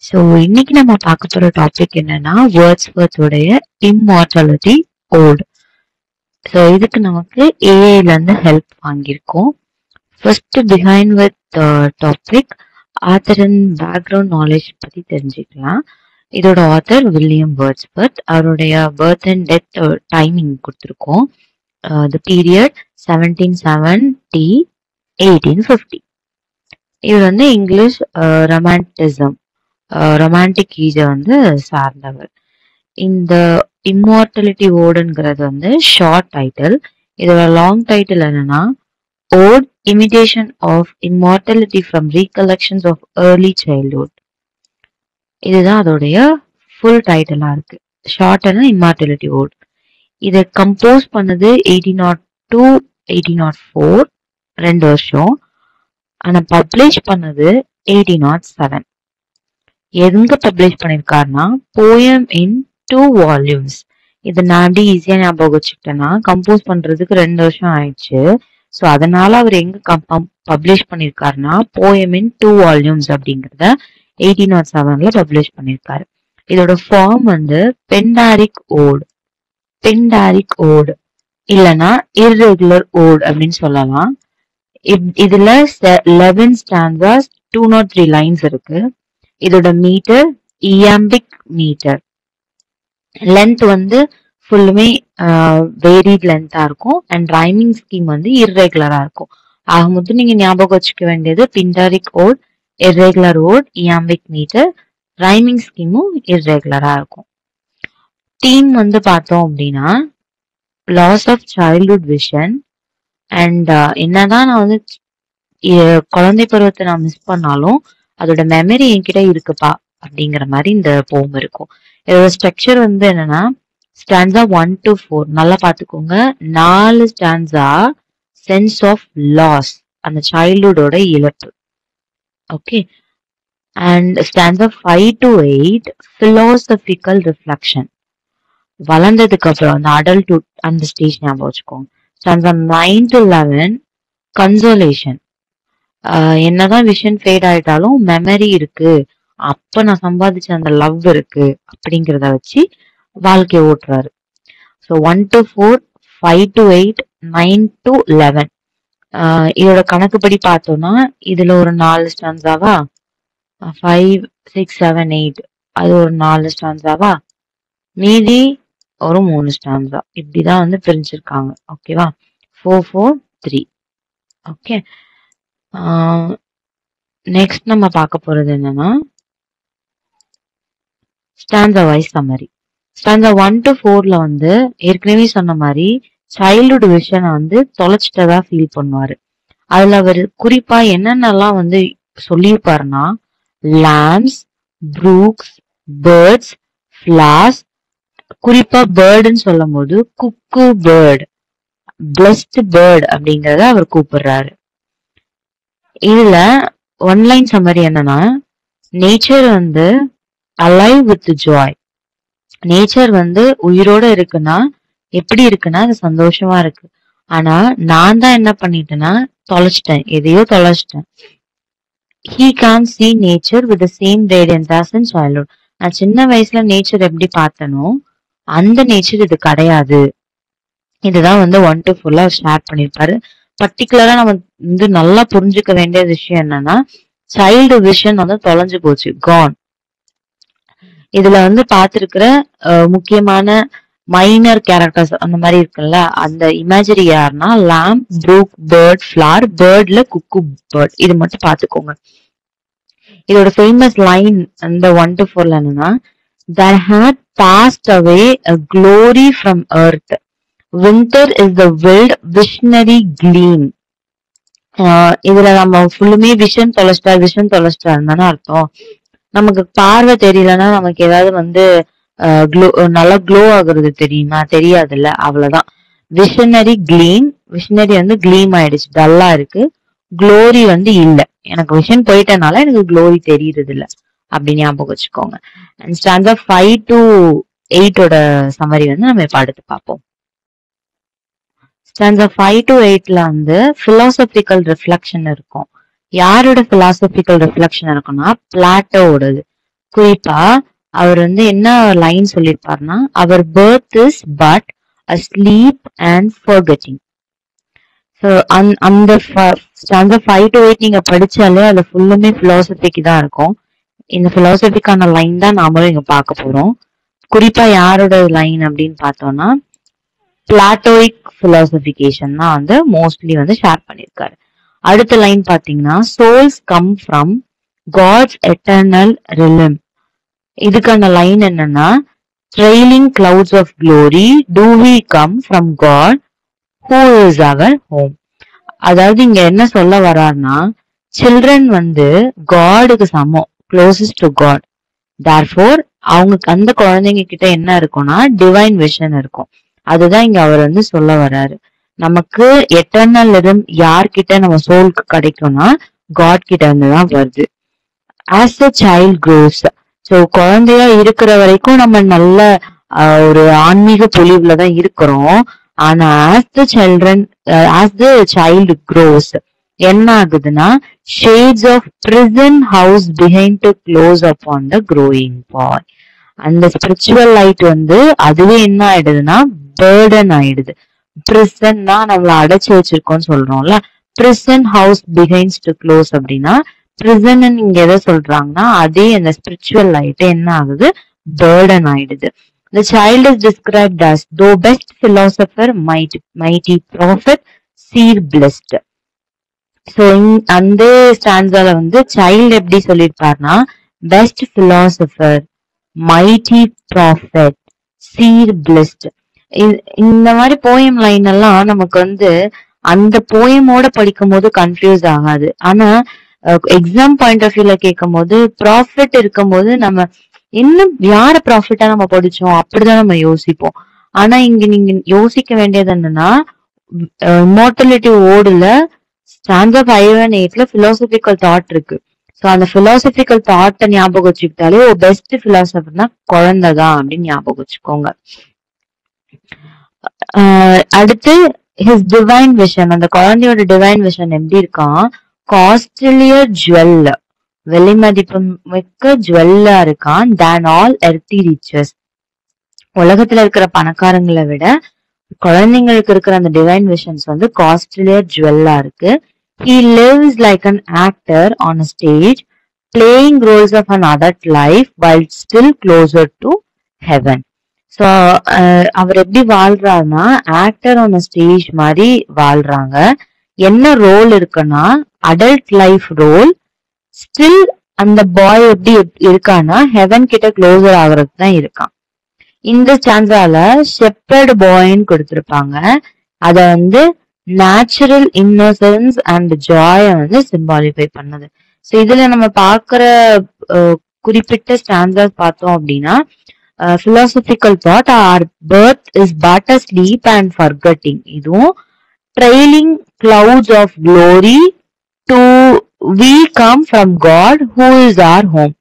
So இன்னைக்கு நம்ம பார்க்க போற டாபிக் என்னன்னா வேர்ட்ஸ்வர்த்தோடைய இம்மார்டாலிட்டி ஓட். ஸோ இதுக்கு நமக்கு ஏஐல இருந்து ஹெல்ப் வாங்கியிருக்கோம். First behind with topic author and background knowledge பத்தி தெரிஞ்சுக்கலாம். இதோட ஆத்தர் வில்லியம் வேர்ட்ஸ்வர்த். அவருடைய பர்த் அண்ட் டெத் டைமிங் கொடுத்துருக்கோம். The period 1770 1850. இவர் வந்து இங்கிலீஷ் ரொமான்டிசம் ரொமான்டிக் ஈஜை வந்து சார்ந்தவர். இந்த இம்மார்டாலிட்டி ஓடுங்கிறது வந்து ஷார்ட் டைட்டில். இதோட லாங் டைட்டில் என்னன்னா ode imitation of immortality from recollections of early childhood. இதுதான் அதோடைய ஃபுல் டைட்டிலா இருக்கு. ஷார்ட்னா இம்மார்டாலிட்டி ஓட். இதை கம்போஸ் பண்ணது 1802 1804 2 வருஷம். ஆனா பப்ளிஷ் பண்ணது 1807. எங்க பப்ளிஷ் பண்ணிருக்காருன்னா போயம் இன் 2 வால்யூம்ஸ். இதை நான் அப்படி ஈஸியா ஞாபகம் வச்சுக்கிட்டேன்னா கம்போஸ் பண்றதுக்கு 2 வருஷம் ஆயிடுச்சு. ஸோ அதனால அவர் எங்க பப்ளிஷ் பண்ணிருக்காருன்னா போயம் இன் 2 வால்யூம்ஸ் அப்படிங்கிறத 1807ல பப்ளிஷ் பண்ணிருக்காரு. இதோட ஃபார்ம் வந்து பெண்டாரிக் ஓட். பெண்டாரிக் ஓட் இல்லைன்னா இர்ரெகுலர் ஓட் அப்படின்னு சொல்லலாம். இதுல 11 ஸ்டான்சாஸ் 203 லைன்ஸ் இருக்கு. இதோட மீட்டர் இயாம்பிக் மீட்டர். லென்த் வந்து ஃபுல்லுமே வேரிட் லென்த்தா இருக்கும். அண்ட் ரைமிங் ஸ்கீம் வந்து இர்ரெகுலரா இருக்கும். ஆக மொத்தம் நீங்க ஞாபகம் வச்சுக்க வேண்டியது Pindaric ode, irregular ode, iambic metre, rhyming ஸ்கீமும் இர்ரெகுலரா இருக்கும். தீம் வந்து பார்த்தோம் அப்படின்னா loss of childhood vision. And என்னதான் நான் வந்து குழந்தை பருவத்தை நான் மிஸ் பண்ணாலும் அதோட மெமரி என்கிட்ட இருக்குப்பா அப்படிங்கிற மாதிரி இந்த போம் இருக்கும். இதோட ஸ்ட்ரக்சர் வந்து என்னன்னா ஸ்டான்ஸா 1 to 4. நல்லா பாத்துக்கோங்க. 4 ஸ்டான்ஸா சென்ஸ் ஆஃப் லாஸ், அந்த சைல்ட்ஹுட்டோட இழப்பு. Okay. And stanza 5 to 8 philosophical reflection. வளர்ந்ததுக்கு அப்புறம் அந்த அடல்ட்ஹுட் அந்த ஸ்டேஜ் ஞாபகம் வச்சுக்கோங்க. Stanza 9 to 11 consolation. என்னதான் விஷன் ஃபேட் ஆயிட்டாலும் மெமரி இருக்கு, அப்ப நான் சம்பாதிச்ச அந்த லவ் இருக்கு அப்படிங்கிறத வச்சு வாழ்க்கையை ஓட்டுறாரு. So 1 to 4, 5 to 8, 9 to 11. இதோட கணக்குப்படி பார்த்தோம்னா இதுல ஒரு 4 ஸ்டான்ஸாவா, 5, 6, 7, 8 அது ஒரு 4 ஸ்டான்ஸாவா, மீதி ஒரு 3 ஸ்டான்ஸா. இப்படிதான் வந்து பிரிஞ்சிருக்காங்க. ஓகேவா? 4, 4, 3. ஓகே. நெக்ஸ்ட் நம்ம பார்க்க போறது என்னன்னா stanza wise summary. Stanza 1 to 4ல வந்து ஏற்கனவே சொன்ன மாதிரி சைல்ட்ஹுட் விஷனை வந்து தொலைச்சிட்டதா ஃபீல் பண்ணுவாரு. அதுல அவர் குறிப்பா என்னென்னலாம் வந்து சொல்லியிருப்பாருன்னா லேம்ஸ், ப்ரூக்ஸ், பேர்ட்ஸ், ஃபிளார்ஸ். குறிப்பா பேர்டுன்னு சொல்லும் போது குக்கு பேர்டு, பிளஸ்ட் பேர்டு அப்படிங்கறத அவர் கூப்பிடுறாரு. இதுல ஒன்லைன் சம்மரி என்னன்னா நேச்சர் வந்து அலைவ் வித் ஜாய். நேச்சர் வந்து உயிரோட இருக்குன்னா எப்படி இருக்குன்னா அது சந்தோஷமா இருக்கு. ஆனா நான் தான் என்ன பண்ணிட்டேன்னா தொலைச்சிட்டேன், எதையோ தொலைச்சிட்டேன். He can't see nature with the same radiance as in childhood. நான் சின்ன வயசுல நேச்சர் எப்படி பார்த்தனோ அந்த நேச்சர் இது கிடையாது. இதுதான் வந்து 1 to 4ல ஷேர் பண்ணிருப்பாரு. பர்டிகுலரா நம்ம வந்து நல்லா புரிஞ்சுக்க வேண்டிய விஷயம் என்னன்னா சைல்டு விஷன் வந்து தொலைஞ்சு போச்சு, கான். இதுல வந்து பார்த்திருக்கிற முக்கியமான மைனர் கேரக்டர்ஸ் அந்த மாதிரி இருக்குல்ல, அந்த இமேஜரி யாருன்னா லேம்ப், ப்ரூக், பேர்ட், ஃபிளார். பேர்ட்ல குக்கு பேர்ட். இது மட்டும் பாத்துக்கோங்க. இதோட ஃபேமஸ் லைன் அந்த 1 to 4ல என்னன்னா there had passed away a glory from earth. Winter is the wild visionary gleam. இதுல நம்ம ஃபுல்லுமே விஷன் தொலைச்சிட்டாருன்னு தானே அர்த்தம். நமக்கு பார்வை தெரியலன்னா நமக்கு ஏதாவது வந்து நல்லா க்ளோ ஆகுறது தெரியுமா? தெரியாதுல்ல, அவ்வளவுதான். விஷனரி கிளீம். விஷனரி வந்து கிளீம் ஆயிடுச்சு, டல்லா இருக்கு. க்ளோரி வந்து இல்ல, எனக்கு விஷன் போயிட்டனால எனக்கு க்ளோரி தெரியுறது இல்ல அப்படி ஞாபகம் வச்சுக்கோங்க. அண்ட் ஸ்டான்ஸா 5 to 8ஓட சம்மரி வந்து நம்ம இப்ப அடுத்து பார்ப்போம். ஸ்டான்ஸா 5 to 8ல வந்து பிலாசபிக்கல் ரிஃப்ளெக்ஷன் இருக்கும். யாரோட பிலாசபிக்கல் ரிஃப்ளெக்ஷன் இருக்கும்னா பிளாட்டோவோடது. குறிப்பா அவர் வந்து என்ன லைன் சொல்லியிருப்பாருன்னா, our birth is but a sleep and forgetting. So அந்த ஸ்டான்ஸா 5 to 8 நீங்க படிச்சாலே அது ஃபுல்லுமே பிலாசபிக்கு தான் இருக்கும். இந்த பிலாசபிக்கான லைன் தான் நாமளும் இங்க பார்க்க போறோம். குறிப்பா யாரோட லைன் அப்படின்னு பார்த்தோம்னா, பிளாட்டோயிக் பிலாசபிகேஷன் தான் வந்து மோஸ்ட்லி வந்து ஷேர் பண்ணியிருக்காரு. அடுத்த லைன் பாத்தீங்கன்னா, souls come from God's eternal realm. இதுக்கான லைன் என்னன்னா, trailing clouds of glory do we come from God who is our home. அதாவது இங்க என்ன சொல்ல வர்றாருன்னா, சில்ட்ரன் வந்து காடுக்கு சமம், க்ளோசஸ்ட் டு காட். தேர்ஃபோர் அவங்க அந்த குழந்தைங்க கிட்ட என்ன இருக்கும்னா டிவைன் விஷன் இருக்கும். அதுதான் இங்க அவர் வந்து சொல்ல வர்றாரு. நமக்கு எட்டர்னல் ரிதம் யார்கிட்ட நம்ம சோலுக்கு கிடைக்கும்னா காட் கிட்ட இருந்து தான் வருது. As a child grows, so குழந்தையா இருக்கிற வரைக்கும் நம்ம நல்ல ஒரு ஆன்மீக பொலிவுல தான் இருக்கிறோம். ஆனா ஆஸ் த சைல்டு க்ரோஸ் என்ன ஆகுதுன்னா, shades of prison house behind to close upon the growing boy. அந்த ஸ்பிரிச்சுவல் லைட் வந்து அதுவே என்ன ஆயிடுதுன்னா பேர்டன் ஆயிடுது. பிரிசன்னா நம்மள அடைச்சு வச்சிருக்கோம்னு சொல்றோம்ல, prison house behinds to close அப்படின்னா பிரிசன் இங்க எதை சொல்றாங்கன்னா, அதே அந்த ஸ்பிரிச்சுவல் லைட் என்ன ஆகுது, பேர்டன் ஆயிடுது. The child is described as though best philosopher, mighty prophet, seer blessed. So அந்த ஸ்டான்ஸால வந்து சைல்டு எப்படி சொல்லியிருப்பாருன்னா, பெஸ்ட் பிலாசபர், மைட்டி ப்ராஃபெட், சீர் பிளெஸ்ட். இந்த மாதிரி போயம் லைன் எல்லாம் நமக்கு வந்து அந்த போயமோட படிக்கும் போது கன்ஃபியூஸ் ஆகாது. ஆனா எக்ஸாம் பாயிண்ட் ஆஃப் வியூல கேட்கும் போது ப்ராஃபிட் இருக்கும் போது நம்ம இன்னும் யார ப்ராஃபிட்டா நம்ம படிச்சோம் அப்படிதான் நம்ம யோசிப்போம். ஆனா இங்க நீங்க யோசிக்க வேண்டியது என்னன்னா, immortality ஓடுல stanza 5 and 8ல philosophical thought இருக்கு. ஸோ அந்த பிலாசபிக்கல் தாட்டை ஞாபகம் வச்சுக்கிட்டாலே ஒரு பெஸ்ட் பிலாசபர்னா குழந்தைதான் அப்படின்னு ஞாபகம் வச்சுக்கோங்க. அடுத்து ஹிஸ் டிவைன் விஷன், அந்த குழந்தையோட டிவைன் விஷன் எப்படி இருக்கான், காஸ்ட்லியர் ஜுவல், வெளிமதிப்பு மிக்க ஜுவல்லா இருக்கான், தேன் ஆல் எர்த்தி ரிச்சஸ். உலகத்துல இருக்கிற பணக்காரங்களை விட குழந்தைங்களுக்கு இருக்கிற அந்த டிவைன் விஷன்ஸ் வந்து காஸ்ட்லியர் ஜுவல்லா இருக்கு. He lives like an actor on a stage, playing roles of an adult life while still closer to heaven. So அவர் எப்படி வாழ்றாருன்னா, ஆக்டர் ஆன் ஸ்டேஜ் மாதிரி வாழ்றாங்க. என்ன ரோல் இருக்குன்னா அடல்ட் லைஃப் ரோல். ஸ்டில் அந்த பாய் எப்படி இருக்கான்னா ஹெவன் கிட்ட க்ளோசர் ஆகுறதுக்கு தான் இருக்கான். இந்த ஸ்டான்ஸால ஷெப்பர்ட் பாய்ன்னு கொடுத்திருப்பாங்க. அத வந்து நேச்சுரல் இன்னோசன்ஸ் அண்ட் ஜாய் வந்து சிம்பாலிஃபை பண்ணுது. ஸோ இதுல நம்ம பாக்குற குறிப்பிட்ட ஸ்டான்ஸாஸ் பார்த்தோம் அப்படின்னா, philosophical thought, our birth is but a sleep and forgetting. இதுவும் trailing clouds of glory to we come from God who is our home.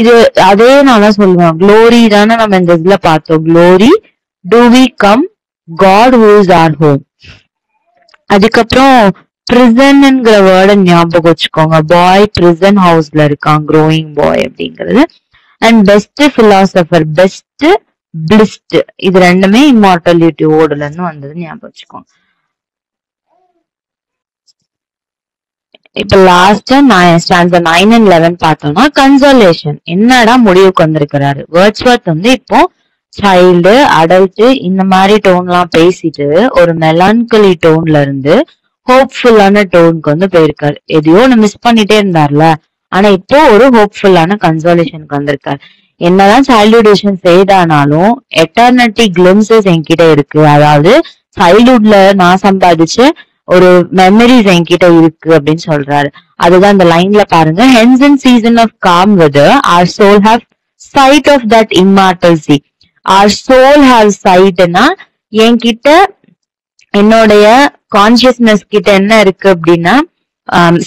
இது அதே நான் தான் சொல்லுவேன், glory தானே நம்ம இந்த இதுல பார்த்தோம். glory do we come God who is our home. அதுக்கப்புறம் பிரிசன்ங்கிற வேர்டை ஞாபகம் வச்சுக்கோங்க. பாய் பிரிசன் ஹவுஸ்ல இருக்கான், க்ரோயிங் பாய் அப்படிங்கிறது. அண்ட் பெஸ்ட் பிலாசபர், பெஸ்ட் பிளிஸ்ட், இது ரெண்டுமே இம்மார்டாலிட்டி ஓடுல இருந்து வந்தது ஞாபகம் வச்சுக்கோங்க. இப்ப லாஸ்டா ஸ்டான்ஸா 9 and 11 பார்த்தோம்னா, கன்சோலேஷன். என்னடா முடிவுக்கு வந்திருக்கிறாரு வேர்ட்ஸ்வொர்த் வந்து இப்போ சைல்டு அடல்ட் இந்த மாதிரி டோன் எல்லாம் பேசிட்டு ஒரு மெலான்கலி டோன்ல இருந்து ஹோப்ஃபுல்லான டோனுக்கு வந்து போயிருக்காரு. எதையோ ஒண்ணு மிஸ் பண்ணிட்டே இருந்தார்ல, ஆனா இப்போ ஒரு ஹோப்ஃபுல்லான கன்சோலேஷனுக்கு வந்திருக்காரு. என்னதான் சைல்ட்ஹுட் விஷன் ஃபேட் ஆனாலும் எட்டர்னிட்டி கிளிம்சஸ் என்கிட்ட இருக்கு. அதாவது சைல்ட்ஹுட்ல நான் சம்பாதிச்ச ஒரு மெமரிஸ் என்கிட்ட இருக்கு அப்படின்னு சொல்றாரு. அதுதான் இந்த லைன்ல பாருங்க. Hence in season of calm weather our soul have sight of that immortal sea. our soul have sightனா என்கிட்ட என்னுடைய கான்சியஸ்னஸ் கிட்ட என்ன இருக்கு அப்படின்னா,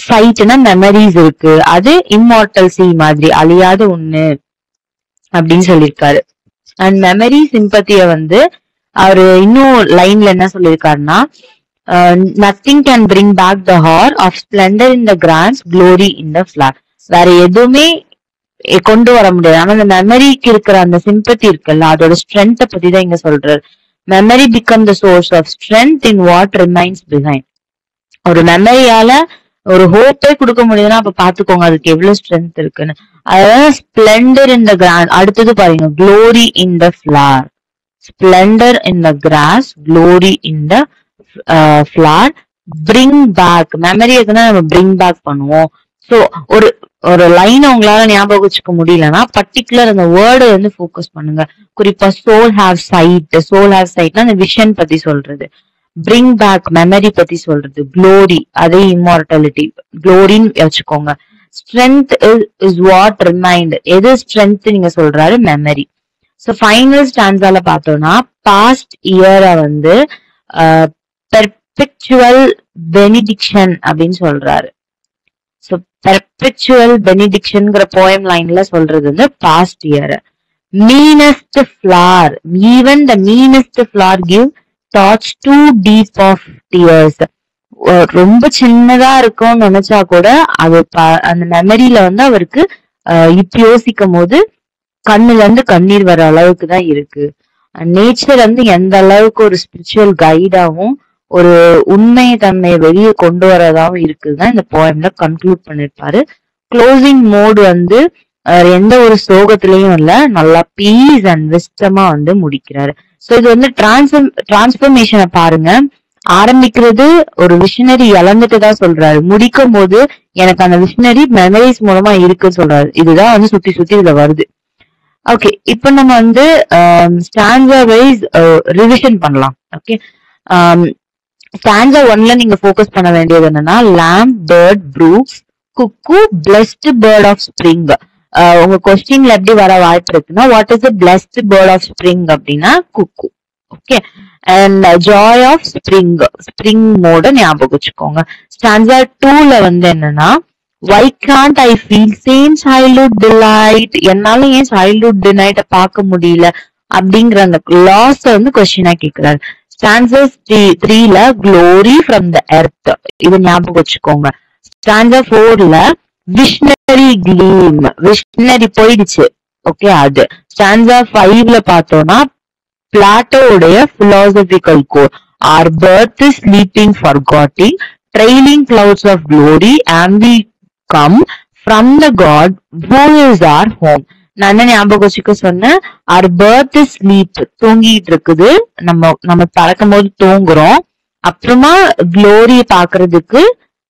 சைட்னா மெமரிஸ் இருக்கு. அது இம்மார்டல் சி மாதிரி அழியாத ஒண்ணு அப்படின்னு சொல்லியிருக்காரு. அண்ட் மெமரி சிம்பத்திய வந்து அவரு இன்னும் லைன்ல என்ன சொல்லியிருக்காருன்னா, nothing can bring back the hour of splendour in the grass glory in the flower. வேற எதுவுமே கொண்டு வர முடியாது. ஆனா அந்த மெமரிக்கு இருக்கிற அந்த சிம்பத்தி இருக்குல்ல, அதோட ஸ்ட்ரென்த்தை பத்தி தான் இங்க சொல்றாரு. Memory become the source of strength in what remains behind. ஒரு மெமரியால ஒரு ஹோப்பே கொடுக்க முடியுதுன்னா அப்ப பாத்துக்கோங்க அதுக்கு எவ்வளவு ஸ்ட்ரென்த் இருக்குன்னு. அதாவது ஸ்பிளண்டர் இன் த கிராஸ். அடுத்தது பாருங்க, glory in the flower. Splendour in the grass, glory in the flower. Bring back. Memory எதுனா நம்ம பிரிங் பேக் பண்ணுவோம். ஸோ ஒரு ஒரு லைன் உங்களால ஞாபகம் வச்சுக்க முடியலன்னா பர்டிகுலர் அந்த வேர்டை வந்து ஃபோக்கஸ் பண்ணுங்க. குறிப்பா soul have sight. Soul have சைட்னா அந்த விஷன் பத்தி சொல்றது. பிரிங் பேக் மெமரி பத்தி சொல்றது. க்ளோரி அதே இம்மார்டாலிட்டி, க்ளோரின்னு வச்சுக்கோங்க. Strength is what remind. எது ஸ்ட்ரென்த் நீங்க சொல்றாரு? மெமரி. ஸோ ஃபைனல் ஸ்டான்ஸால பார்த்தோம்னா பாஸ்ட் இயரை வந்து பெர்பெக்சுவல் பெனிடிக்ஷன் அப்படின்னு சொல்றாரு. ஸோ பெர்பெக்சுவல் பெனிடிக்ஷன்ங்கிற போயம் லைன்ல சொல்றது வந்து past year. Meanest flower, even the meanest flower give thoughts too deep of tears. ரொம்ப சின்னதா இருக்கும்னு நினைச்சா கூட அது அந்த மெமரியில வந்து அவருக்கு இப்ப யோசிக்கும் போது கண்ணுல இருந்து கண்ணீர் வர அளவுக்கு தான் இருக்கு. நேச்சர் வந்து எந்த அளவுக்கு ஒரு ஸ்பிரிச்சுவல் கைடாவும் ஒரு உண்மை தன்மையை வெளியே கொண்டு வரதாவும் இருக்குதுதான் இந்த போயம்ல கன்க்ளூட் பண்ணிருப்பாரு. க்ளோசிங் மோடு வந்து எந்த ஒரு சோகத்திலையும் இல்ல, நல்லா பீஸ் அண்ட் விஸ்டமா வந்து முடிக்கிறாரு. ஸோ இது வந்து டிரான்ஸ்பர்மேஷனை பாருங்க. ஆரம்பிக்கிறது ஒரு விஷனரி இழந்துட்டு தான் சொல்றாரு, முடிக்கும் போது எனக்கு அந்த விஷனரி மெமரிஸ் மூலமா இருக்குன்னு சொல்றாரு. இதுதான் வந்து சுத்தி சுத்தி இதுல வருது. ஓகே, இப்ப நம்ம வந்து ஸ்டான்ஸா வைஸ் ரிவிஷன் பண்ணலாம். ஓகே, ஸ்டான்ஸா 1ல நீங்க ஃபோக்கஸ் பண்ண வேண்டியது என்னன்னா lamb, bird, brooks, cuckoo, blessed bird of spring. உங்க கொஸ்டின்ல எப்படி வர வாய்ப்பு இருக்குன்னா what is the blessed bird of spring அப்படின்னா cuckoo. Okay, and joy of spring, spring மோட ஞாபகம் வச்சுக்கோங்க. ஸ்டான்ஸா 2ல வந்து என்னன்னா why can't I feel same childhood delight. என்னால ஏன் childhood delight பார்க்க முடியல அப்படிங்கிற அந்த லாஸ் வந்து கொஸ்டினா கேட்கிறாரு. ஸ்டான்ஸா 3ல glory from the earth, இது ஞாபகம் வச்சுக்கோங்க. ஸ்டான்ஸா 4ல visionary gleam, visionary போயிடுச்சு. ஓகே, அது. ஸ்டான்ஸா 5ல பார்த்தோம்னா பிளாட்டோடைய philosophical core, our birth is sleeping forgetting, trailing clouds of glory, and we come from the God who is our home. நான் என்ன ஞாபகம் வச்சுக்க சொன்னேன்? our birth is sleep, தூங்கிட்டு இருக்குது. நம்ம பறக்கும் போது தூங்குறோம், அப்புறமா க்ளோரிய பாக்குறதுக்கு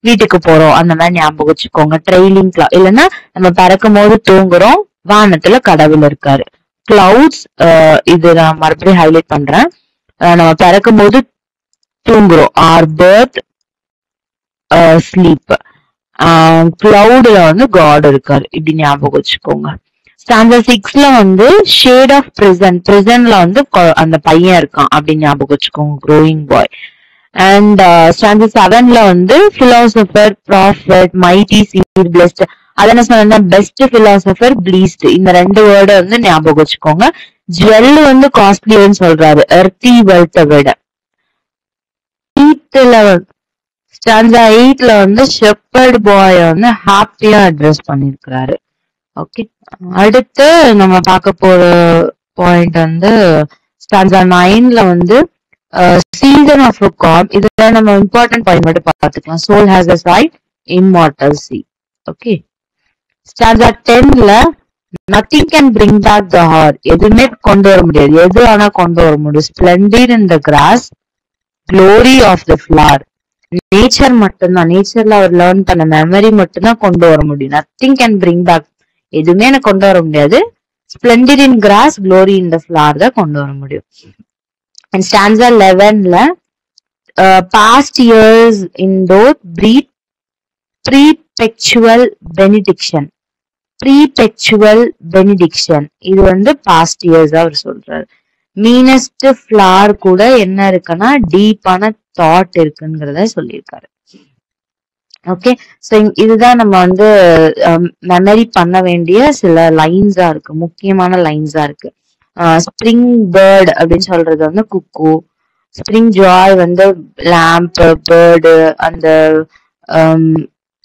வீட்டுக்கு போறோம். அந்த மாதிரி ஞாபகம் வச்சுக்கோங்க. ட்ரெயிலிங் கிளவுட் இல்லைன்னா நம்ம பறக்கும் போது தூங்குறோம், வானத்துல கடவுள் இருக்காரு. கிளவுட்ஸ், இது நான் மறுபடியும் ஹைலைட் பண்றேன். நம்ம பறக்கும் போது தூங்குறோம், our birth sleep. கிளவுட்ல வந்து காட் இருக்காரு, இப்படி ஞாபகம் வச்சுக்கோங்க. ஸ்டான்ஸா 6ல வந்து ஷேட் ஆஃப் பிரிசன், பிரிசன்ல வந்து அந்த பையன் இருக்கான் அப்படின்னு ஞாபகம் வச்சுக்கோங்க, க்ரோயிங் பாய். அண்ட் ஸ்டான்ஸா 7ல வந்து பிலாசபர், ப்ராஃபட், மைட்டி, சீர், பிளெஸ்ட். அதை என்ன சொன்னா பெஸ்ட் பிலாசபர், பிளீஸ்ட். இந்த 2 வேர்டை வந்து ஞாபகம் வச்சுக்கோங்க. ஜுவல் வந்து காஸ்ட்லின்னு சொல்றாரு, எர்த்தி வெல்த்தை விட. 8ல வந்து ஷெப்பர்ட் பாய் வந்து ஹாப்பியா அட்ரஸ் பண்ணிருக்கிறாரு. ஓகே, அடுத்து நம்ம பார்க்க போற பாயிண்ட் வந்து ஸ்டான்ஸா 9ல வந்து சீசன் ஆஃப் அ காட். இதுல நம்ம இம்பார்ட்டன்ட் பாயிண்ட் மட்டும் பார்த்துக்கலாம். Soul has a sight, immortal sea. Okay, stanza 10ல nothing can bring back the heart. எதுவுமே கொண்டு வர முடியாது, எது ஆனா கொண்டு வர முடியும். Splendid in the grass, glory of the flower. Nature மட்டும்தான், நேச்சர்ல அவர் லேர்ன் பண்ண மெமரி மட்டும்தான் கொண்டு வர முடியும். நத்திங் கேன் பிரிங் பேக், எதுவுமே எனக்கு கொண்டு வர முடியாது. Splendid in grass, glory in the flower தான் கொண்டு வர முடியும். அண்ட் ஸ்டான்ஸா 11ல past years in doth breed perpetual benediction. Perpetual benediction இது வந்து பாஸ்ட் இயர்ஸ் அவர் சொல்றாரு. மீனஸ்ட் ஃபிளார் கூட என்ன இருக்குன்னா டீப்பான தாட் இருக்குங்கிறத சொல்லியிருக்காரு. ஓகே, ஸோ இதுதான் நம்ம வந்து மெமரி பண்ண வேண்டிய சில லைன்ஸா இருக்கு, முக்கியமான லைன்ஸா இருக்கு. ஸ்ப்ரிங் பேர்டு அப்படின்னு சொல்றது வந்து குக்கு, ஸ்ப்ரிங் ஜாய் வந்து லேம்ப், பேர்டு, அந்த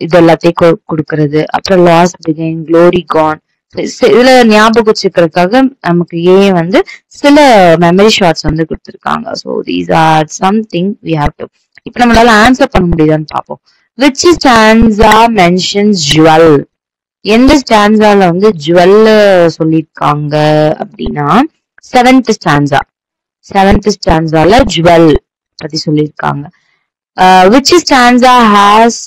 இது எல்லாத்தையும் கொடுக்கறது. அப்புறம் லாஸ் பிகைன், க்ளோரி கான், இதுல ஞாபகம் வச்சுக்கிறதுக்காக நமக்கு ஏன் வந்து சில மெமரி ஷார்ட்ஸ் வந்து கொடுத்துருக்காங்க. So these are something we have to. இப்ப நம்மளால ஆன்சர் பண்ண முடியுதான்னு பார்ப்போம். Which stanza mentions jewel? எந்த ஸ்டான்ஸால வந்து ஜுவல் சொல்லியிருக்காங்க அப்படின்னா செவன்த் ஸ்டான்ஸால ஜுவல் பத்தி சொல்லியிருக்காங்க. Which stanza has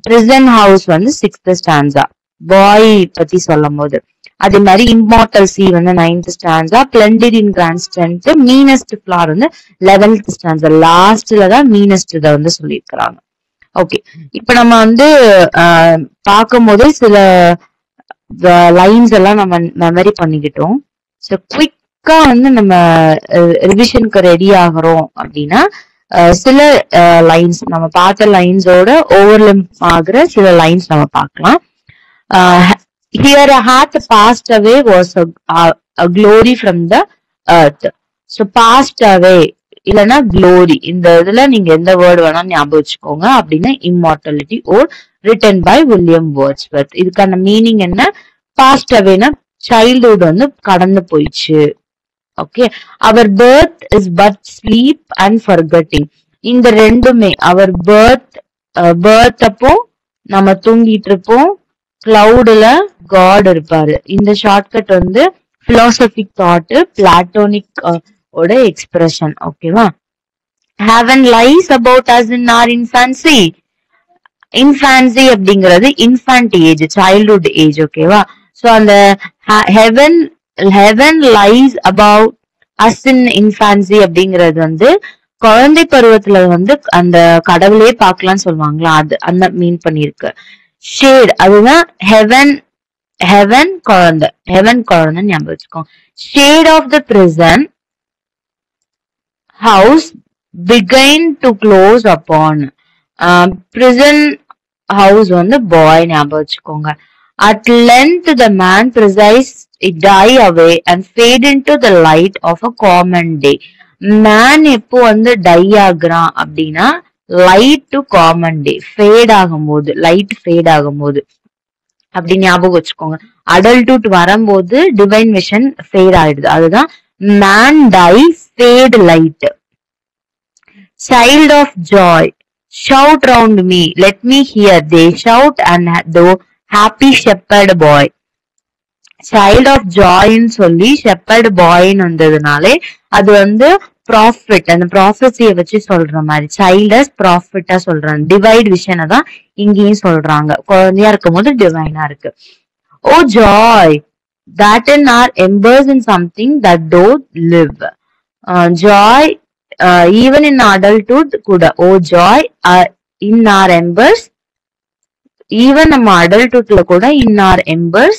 prison house வந்து சிக்ஸ்த் ஸ்டான்ஸா பாய் பத்தி சொல்லும் போது. அதே மாதிரி இம்மார்டல் சி வந்து நைன்த் ஸ்டான்ஸா, பிளண்டட் இன் கிராண்ட் ஸ்ட்ரென்த், மீனஸ்ட் ஃபிளார் வந்து 11th ஸ்டான்ஸா. லாஸ்ட்ல தான் மீனஸ்ட் இதை வந்து சொல்லியிருக்கிறாங்க. ஓகே, இப்ப நம்ம வந்து பார்க்கும் போதே சில லைன்ஸ் எல்லாம் நம்ம மெமரி பண்ணிக்கிட்டோம். ஸோ குவிக்கா வந்து நம்ம ரிவிஷனுக்கு ரெடி ஆகிறோம் அப்படின்னா சில லைன்ஸ் நம்ம பார்த்த லைன்ஸோட ஓவர்லப் ஆகுற சில லைன்ஸ் நம்ம பார்க்கலாம். Here a hath passed away was a glory from the earth. So passed away இல்லைன்னா glory, இந்த இதுல நீங்க எந்த வேர்டு வேணா ஞாபகம் வச்சுக்கோங்க. அப்படின்னா immortality or written by William Wordsworth. இதுக்கான மீனிங் என்ன? passed awayனா சைல்ட்ஹுட் வந்து கடந்து போயிடுச்சு. Okay, our birth is but sleep and forgetting. இந்த ரெண்டுமே அவர் பர்த் அப்போ நம்ம தூங்கிட்டு இருப்போம், கிளவுட்ல காட் இருப்பாரு. இந்த ஷார்ட்கட் வந்து பிலாசபிக் தாட், பிளாட்டோனிக் ஓட எக்ஸ்பிரஷன். ஓகேவா? heaven lies about us in our infancy. Infancy அப்படிங்கிறது இன்ஃபான்ட் ஏஜ், சைல்ட்ஹுட் ஏஜ். ஓகேவா? ஸோ அந்த heaven lies about us in infancy அப்படிங்கிறது வந்து குழந்தை பருவத்துல வந்து அந்த கடவுளே பார்க்கலாம்னு சொல்லுவாங்களா, அது அந்த மீன் பண்ணிருக்கு. ஷேட் அதுதான் ஹெவன் குழந்தை ஞாபகம் வச்சுக்கோங்க. Shade of the prison house began to close upon. prison house வந்து பாய் ஞாபகம் வச்சுக்கோங்க. At length the man precise die away and fade into the light of a common day. Man எப்போ வந்து டை ஆகுறான் அப்படின்னா light to common day fade ஆகும்போது, light fade ஆகும்போது அப்படி ஞாபகம் வச்சுக்கோங்க. அடல்ட்ஹுட் வரும்போது டிவைன் விஷன் ஃபேட் ஆயிடுது. அதுதான் man die fade light. Child of joy, shout round me, let me hear, they shout, and though happy shepherd boy. Child of ஜாய்ன்னு சொல்லி ஷெப்பர்ட் பாய்ன்னு வந்ததுனாலே அது வந்து ப்ராஃபிட், அந்த ப்ராஃபஸியை வச்சு சொல்ற மாதிரி சைல்டஸ் ப்ராஃபிட்டா சொல்றாங்க. டிவைட் விஷனை தான் இங்கேயும் சொல்றாங்க. குழந்தையா இருக்கும் போது டிவைனா இருக்கு. O joy that in our embers in something that don't live. Joy even in adulthood கூட. O joy in our embers, even நம்ம அடல்ட்ஹுட்ல கூட in our embers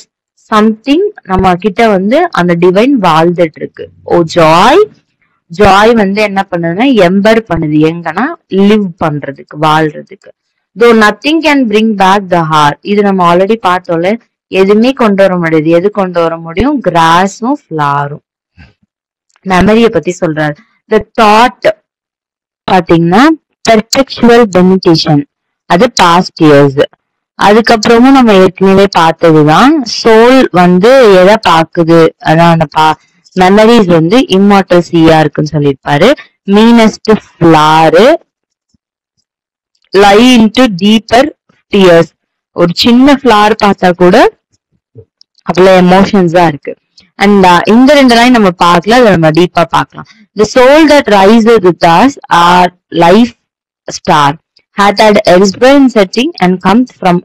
சம்திங் நம்ம கிட்ட வந்து அந்த டிவைன் வாழ்ந்துட்டு இருக்கு. ஓ ஜாய் வந்து என்ன பண்ணுதுன்னா எம்பர் பண்ணுது, எங்கன்னா லிவ் பண்றதுக்கு, வாழ்றதுக்கு. Though nothing can bring back the heart. இது நம்ம ஆல்ரெடி பார்த்தோம்ல, எதுவுமே கொண்டு வர முடியாது. எது கொண்டு வர முடியும்? கிராஸும் ஃபிளாரும். மெமரிய பத்தி சொல்றாரு. த தாட் பாத்தீங்கன்னா பெர்பெக்சுவல் பெனிடேஷன், அது பாஸ்ட் இயர்ஸ். அதுக்கப்புறமும் நம்ம ஏற்கனவே பார்த்ததுதான் சோல் வந்து எதை பாக்குது, அதான் அந்த மெமரிஸ் வந்து இம்மார்டல் சியா இருக்குன்னு சொல்லியிருப்பாரு. மீனஸ்ட் ஃபிளாரு லை இன்டு டீப்பர் டியர்ஸ். ஒரு சின்ன ஃபிளார் பார்த்தா கூட அவ்வளவு எமோஷன்ஸ் தான் இருக்கு. அண்ட் இந்த ரெண்டு லைன் நம்ம பார்க்கல, அதை நம்ம டீப்பா பார்க்கலாம். The soul that rises with us our life star had elsewhere in setting and comes from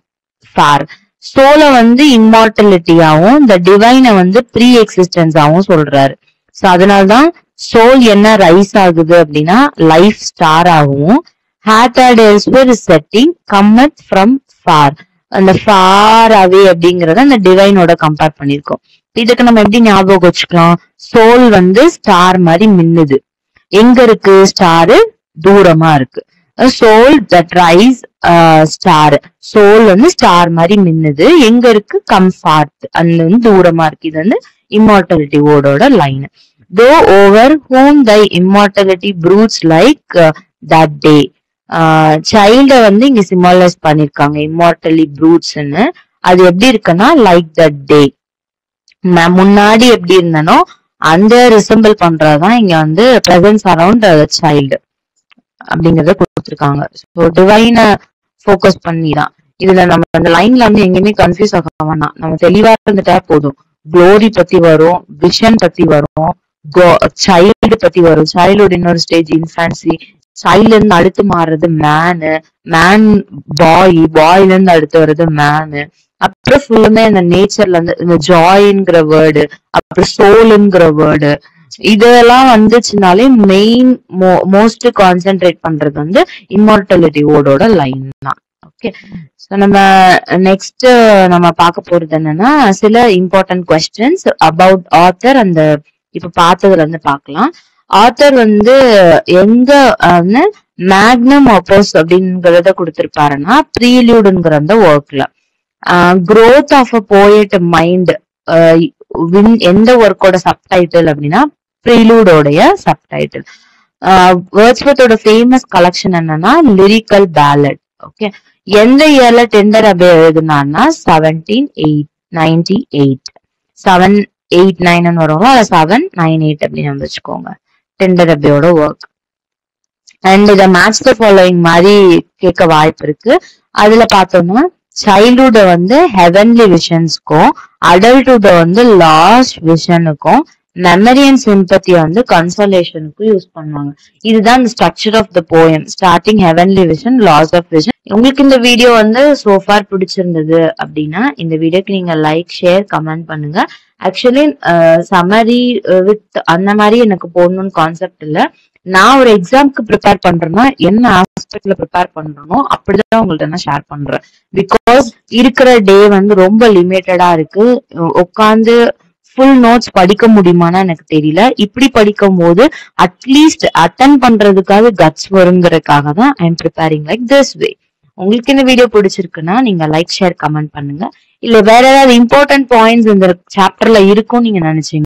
far. சோல வந்து இம்மார்டலிட்டியாவும் இந்த டிவைனை வந்து ப்ரீ எக்ஸிஸ்டன்ஸாவும் சொல்றாரு. ஸோ அதனால்தான் சோல் என்ன ரைஸ் ஆகுது அப்படின்னா லைஃப் ஸ்டார் ஆகும். had elsewhere is setting cometh from far. அந்த ஃபார் அவே அப்படிங்கறத அந்த டிவைனோட கம்பேர் பண்ணிருக்கோம். இதுக்கு நம்ம எப்படி ஞாபகம் வச்சுக்கலாம்? சோல் வந்து ஸ்டார் மாதிரி மின்னுது. எங்க இருக்கு ஸ்டாரு? தூரமா இருக்கு. Soul that rise star, soul வந்து ஸ்டார் மாதிரி மின்னுது. எங்க இருக்கு? கம்ஃபார்ட், அந்த வந்து தூரமா இருக்கு. இது வந்து இம்மார்டாலிட்டி வேர்டோட line. Though over whom thy immortality broods like that day. சைல்ட வந்து இங்க சிம்பாலைஸ் பண்ணிருக்காங்க இம்மார்டலி ப்ரூட்ஸ்ன்னு. அது எப்படி இருக்குன்னா லைக் த டே, முன்னாடி எப்படி இருந்தனோ அந்த ரிசம்பிள் பண்றதுதான் இங்க வந்து பிரசன்ஸ் அரௌண்ட் சைல்டு அப்படிங்கறத கொடுத்துருக்காங்க. ஸோ டிவைன ஃபோக்கஸ் பண்ணி தான் இதுல நம்ம அந்த லைன்ல வந்து எங்கேயுமே கன்ஃபியூஸ் ஆக வேணாம், நம்ம தெளிவா இருந்துட்டா போதும். க்ளோரி பத்தி வரும், விஷன் பத்தி வரும், சைல்டு பத்தி வரும், சைல்டுஹுட் இன்னொரு ஸ்டேஜ் இன்ஃபான்சி, சைல்ட்ல இருந்து அடுத்து மாறுறது மேன் பாய்ல இருந்து அடுத்து வர்றது மேனு, அப்புறம் ஃபுல்லுமே இந்த நேச்சர்ல இருந்து இந்த ஜாய்ங்கிற வேர்டு, அப்புறம் சோலுங்கிற வேர்டு, இதெல்லாம் வந்துச்சுனாலே மெயின் மோஸ்ட் கான்சென்ட்ரேட் பண்றது வந்து இம்மார்டாலிட்டி வேர்டோட லைன் தான். ஓகே, ஸோ நம்ம நெக்ஸ்ட் நம்ம பார்க்க போறது என்னன்னா சில இம்பார்ட்டன்ட் கொஸ்டின்ஸ் அபவுட் ஆத்தர். அந்த இப்ப பார்த்ததுல இருந்து பார்க்கலாம். ஆத்தர் வந்து எங்க மேக்னம் ஆப்போஸ் அப்படிங்கறத கொடுத்திருப்பாருன்னா ப்ரீலியூடுங்கிற அந்த ஒர்க்ல. growth of a poet mind எந்த ஒர்க்கோட சப்டைட்டில் அப்படின்னா ப்ரீலூடோடைய சப்டைட்டில். வேர்ட்ஸ்வர்த்தோட ஃபேமஸ் கலெக்ஷன் என்னன்னா லிரிக்கல் பேலட். ஓகே, எந்த இயர்ல டெண்டர் அபே எழுதுனான்னா 1798. 789 வருவாங்க, 798 அப்படின்னு வச்சுக்கோங்க டெண்டர் அபேயோட ஒர்க். அண்ட் இதை மேட்ச் த ஃபாலோயிங் மாதிரி கேட்க வாய்ப்பு இருக்கு. அதுல பார்த்தோம்னா சைல்ட்ஹுட் வந்து ஹெவன்லி விஷன்ஸ்க்கும், அடல்ட்ஹுட் வந்து லாஸ்ட் விஷனுக்கும், மெமரி அண்ட் சிம்பத்தியை வந்து கன்சோலேஷனுக்கும் யூஸ் பண்ணுவாங்க. இதுதான் இந்த structure of the poem. Starting heavenly vision, loss of vision. உங்களுக்கு இந்த வீடியோ வந்து சோஃபார் பிடிச்சிருந்தது அப்படின்னா இந்த வீடியோக்கு நீங்க லைக், ஷேர், கமெண்ட் பண்ணுங்க. ஆக்சுவலி சம்மரி வித் அந்த மாதிரி எனக்கு போடணும்னு கான்செப்ட் இல்ல. நான் ஒரு எக்ஸாம்க்கு ப்ரிப்பேர் பண்றேன்னா என்ன ஆஸ்பெக்ட்ல ப்ரிப்பேர் பண்றேனோ அப்படிதான் உங்கள்ட்ட நான் ஷேர் பண்றேன். பிகாஸ் இருக்கிற டே வந்து ரொம்ப லிமிட்டடா இருக்கு. உட்காந்து ஃபுல் நோட்ஸ் படிக்க முடியுமானா எனக்கு தெரியல. இப்படி படிக்கும் போது அட்லீஸ்ட் அட்டன் பண்றதுக்காக கட்ஸ் வருங்கிறதுக்காக தான் I am preparing like this way. உங்களுக்கு இந்த வீடியோ பிடிச்சிருக்குன்னா நீங்க லைக், ஷேர், கமெண்ட் பண்ணுங்க. இல்ல வேற ஏதாவது இம்பார்ட்டன்ட் பாயிண்ட்ஸ் இந்த சாப்டர்ல இருக்கும்னு நீங்க நினைச்சீங்க